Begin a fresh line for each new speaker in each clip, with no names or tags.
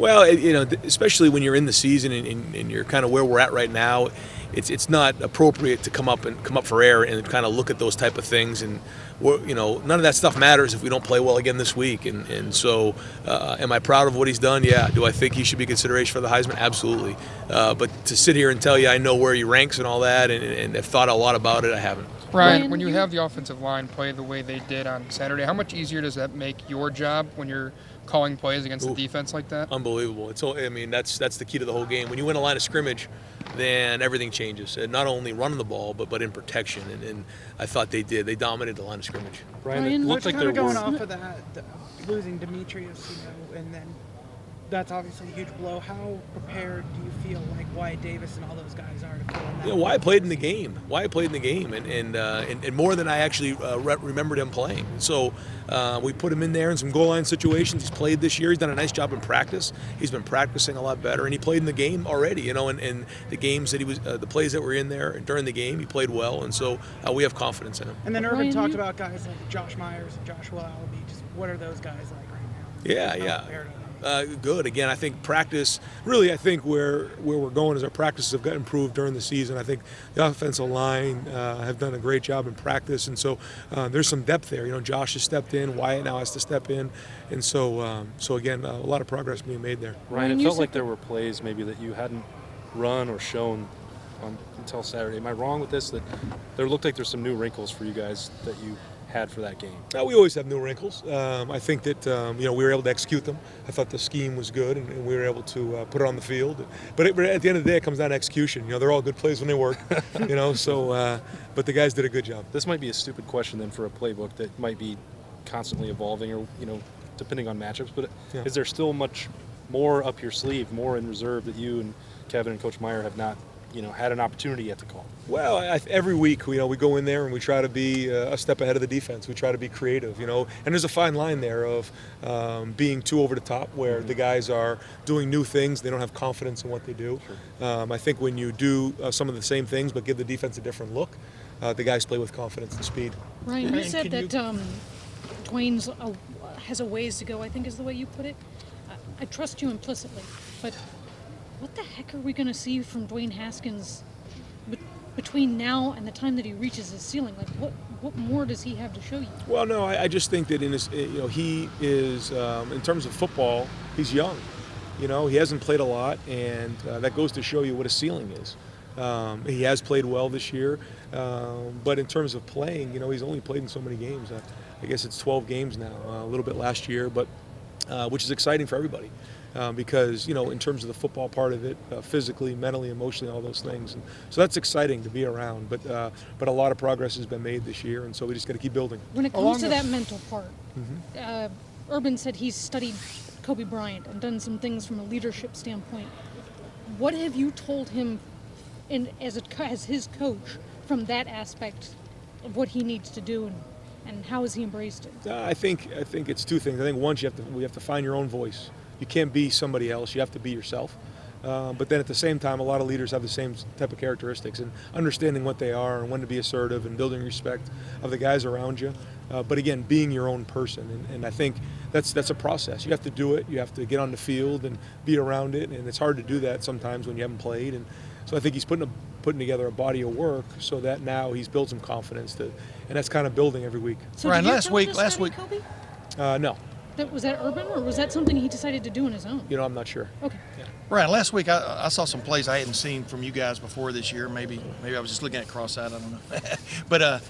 Well, especially when you're in the season and you're kind of where we're at right now, it's not appropriate to come up for air and kind of look at those type of things. And none of that stuff matters if we don't play well again this week. And so, am I proud of what he's done? Yeah. Do I think he should be consideration for the Heisman? Absolutely. But to sit here and tell you I know where he ranks and all that, and have thought a lot about it, I haven't.
Ryan, when you have the offensive line play the way they did on Saturday, how much easier does that make your job when you're calling plays against the defense like that?
Unbelievable. That's the key to the whole game. When you win a line of scrimmage, then everything changes. And not only running the ball, but in protection. And I thought they did. They dominated the line of scrimmage.
Ryan, it looks like they're going off of that, losing Demetrius, and then that's obviously a huge blow. How prepared do you feel like Wyatt Davis and all those guys are to fill in that?
Wyatt played in the game. And more than I actually remembered him playing. So we put him in there in some goal line situations. He's played this year. He's done a nice job in practice. He's been practicing a lot better, and he played in the game already. And the games that he was, the plays that were in there during the game, he played well, and so we have confidence in him.
And then Urban talked about guys like Josh Myers and Joshua Alabi. Just what are those guys like right now?
Yeah. Good. Again, I think practice, really I think where we're going is our practices have got improved during the season. I think the offensive line have done a great job in practice, and so there's some depth there. Josh has stepped in, Wyatt now has to step in, and so again, a lot of progress being made there.
Ryan, it felt like there were plays maybe that you hadn't run or shown until Saturday. Am I wrong with this, that there looked like there's some new wrinkles for you guys that you had for that game?
We always have new wrinkles. I think that we were able to execute them. I thought the scheme was good, and we were able to put it on the field. But at the end of the day, it comes down to execution. They're all good plays when they work. But the guys did a good job.
This might be a stupid question then for a playbook that might be constantly evolving, or depending on matchups. But is there still much more up your sleeve, more in reserve that you and Kevin and Coach Meyer have not had an opportunity yet to call?
Well, every week, we go in there and we try to be a step ahead of the defense. We try to be creative, and there's a fine line there of being too over the top, where the guys are doing new things. They don't have confidence in what they do. Sure. I think when you do some of the same things but give the defense a different look, the guys play with confidence and speed.
Ryan, you said that Dwayne's has a ways to go, I think is the way you put it. I trust you implicitly, but what the heck are we going to see from Dwayne Haskins between now and the time that he reaches his ceiling? Like, what more does he have to show you?
Well, no, I just think that in his, he is in terms of football, he's young. He hasn't played a lot, and that goes to show you what a ceiling is. He has played well this year, but in terms of playing, he's only played in so many games. I guess it's 12 games now, a little bit last year, but which is exciting for everybody. Because, in terms of the football part of it, physically, mentally, emotionally, all those things. And so that's exciting to be around. But a lot of progress has been made this year, and so we just got to keep building.
When it comes to that mental part, Urban said he's studied Kobe Bryant and done some things from a leadership standpoint. What have you told him as his coach from that aspect of what he needs to do, and how has he embraced it?
I think it's two things. I think one, we have to find your own voice. You can't be somebody else. You have to be yourself. But then at the same time, a lot of leaders have the same type of characteristics, and understanding what they are and when to be assertive and building respect of the guys around you. But again, being your own person. And I think that's a process. You have to do it. You have to get on the field and be around it. And it's hard to do that sometimes when you haven't played. And so I think he's putting together a body of work so that now he's built some confidence. And that's kind of building every week.
So Ryan, last week. Kobe?
No.
Was that Urban, or was that something he decided to do on his own?
I'm not sure.
Okay.
Yeah.
Ryan, last week I saw some plays I hadn't seen from you guys before this year. Maybe I was just looking at cross-eyed. I don't know. But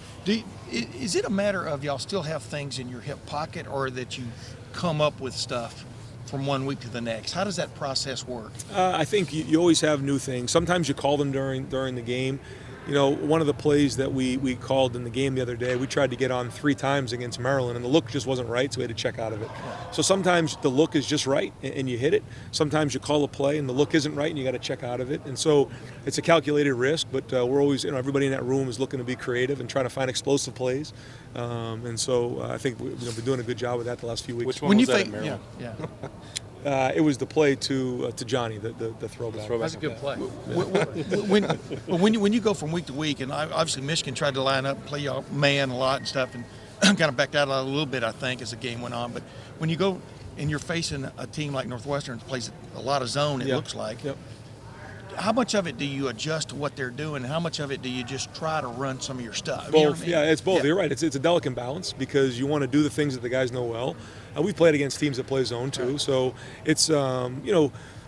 is it a matter of y'all still have things in your hip pocket, or that you come up with stuff from one week to the next? How does that process work?
I think you always have new things. Sometimes you call them during the game. One of the plays that we called in the game the other day, we tried to get on 3 times against Maryland, and the look just wasn't right, so we had to check out of it. So sometimes the look is just right, and you hit it. Sometimes you call a play, and the look isn't right, and you got to check out of it. And so it's a calculated risk, but we're always, everybody in that room is looking to be creative and trying to find explosive plays. And so I think we've been doing a good job with that the last few weeks.
Which one was that at Maryland?
Yeah.
It was the play to Johnny, the throwback.
That's a good play.
When you go from week to week, and obviously Michigan tried to line up and play y'all man a lot and stuff, and kind of backed out a little bit, I think, as the game went on. But when you go and you're facing a team like Northwestern that plays a lot of zone, it
Yeah.
looks like.
Yep.
How much of it do you adjust to what they're doing, and how much of it do you just try to run some of your stuff? You know what
Both,
I mean?
yeah, it's both.
Yeah.
You're right. It's a delicate balance because you want to do the things that the guys know well. We've played against teams that play zone too, so it's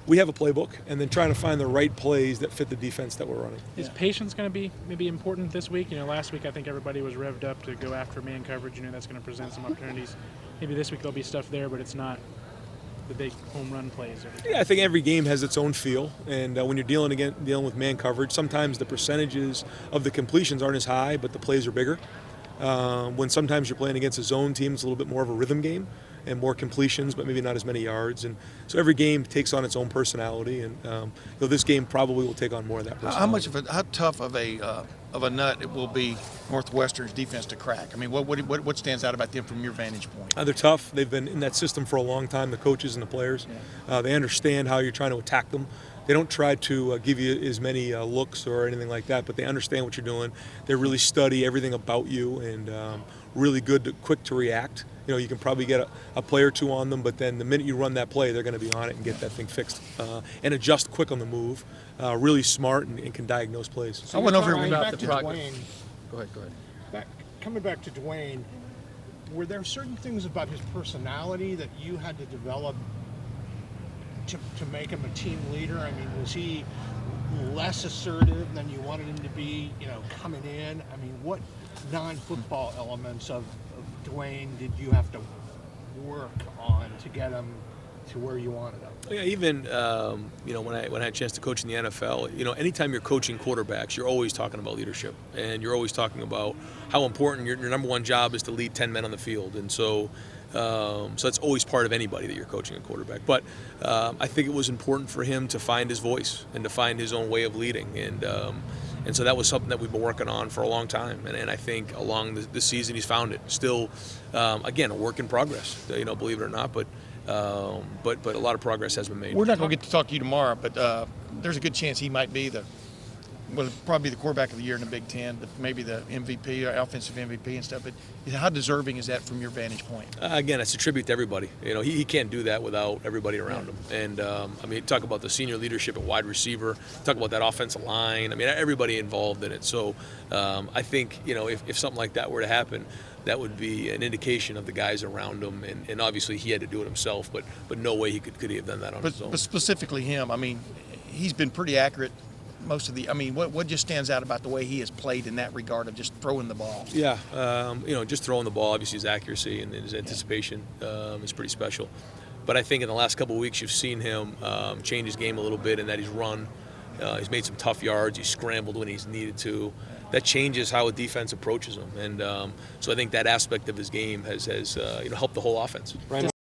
we have a playbook, and then trying to find the right plays that fit the defense that we're running.
Is patience going to be maybe important this week? Last week I think everybody was revved up to go after man coverage. That's going to present some opportunities. Maybe this week there'll be stuff there, but it's not the big home run plays.
Yeah, I think every game has its own feel, and when you're dealing with man coverage, sometimes the percentages of the completions aren't as high, but the plays are bigger. When sometimes you're playing against a zone team, it's a little bit more of a rhythm game and more completions, but maybe not as many yards. And so every game takes on its own personality, and this game probably will take on more of that personality.
How tough of a nut it will be Northwestern's defense to crack? I mean, what stands out about them from your vantage point?
They're tough. They've been in that system for a long time, the coaches and the players. They understand how you're trying to attack them. They don't try to give you as many looks or anything like that, but they understand what you're doing. They really study everything about you, and really quick to react. You can probably get a play or two on them, but then the minute you run that play, they're going to be on it and get that thing fixed and adjust quick on the move. Really smart and can diagnose plays.
I went over
Coming
here.
back to
progress.
Dwayne.
Go ahead.
Coming back to Dwayne, were there certain things about his personality that you had to develop to make him a team leader? I mean, was he less assertive than you wanted him to be, coming in? I mean, what non-football elements of Dwayne did you have to work on to get him to where you wanted him?
Yeah, even when I had a chance to coach in the NFL, anytime you're coaching quarterbacks, you're always talking about leadership, and you're always talking about how important your number one job is to lead 10 men on the field, and so that's always part of anybody that you're coaching a quarterback. But I think it was important for him to find his voice and to find his own way of leading, and so that was something that we've been working on for a long time, and I think along the season he's found it. Still, again, a work in progress, believe it or not, but a lot of progress has been made.
We're not going to get to talk to you tomorrow, but there's a good chance he might be probably the quarterback of the year in the Big Ten, maybe the MVP, offensive MVP and stuff. But how deserving is that from your vantage point?
Again, it's a tribute to everybody. He can't do that without everybody around him. And talk about the senior leadership at wide receiver, talk about that offensive line. Everybody involved in it. So I think if something like that were to happen, that would be an indication of the guys around him. And obviously he had to do it himself, but no way could he have done that on his own.
But specifically him, he's been pretty accurate. Most of what just stands out about the way he has played in that regard of just throwing the ball?
Yeah, just throwing the ball. Obviously, his accuracy and his anticipation is pretty special. But I think in the last couple of weeks, you've seen him change his game a little bit in that he's run. He's made some tough yards. He's scrambled when he's needed to. That changes how a defense approaches him, and so I think that aspect of his game has helped the whole offense.
Ryan,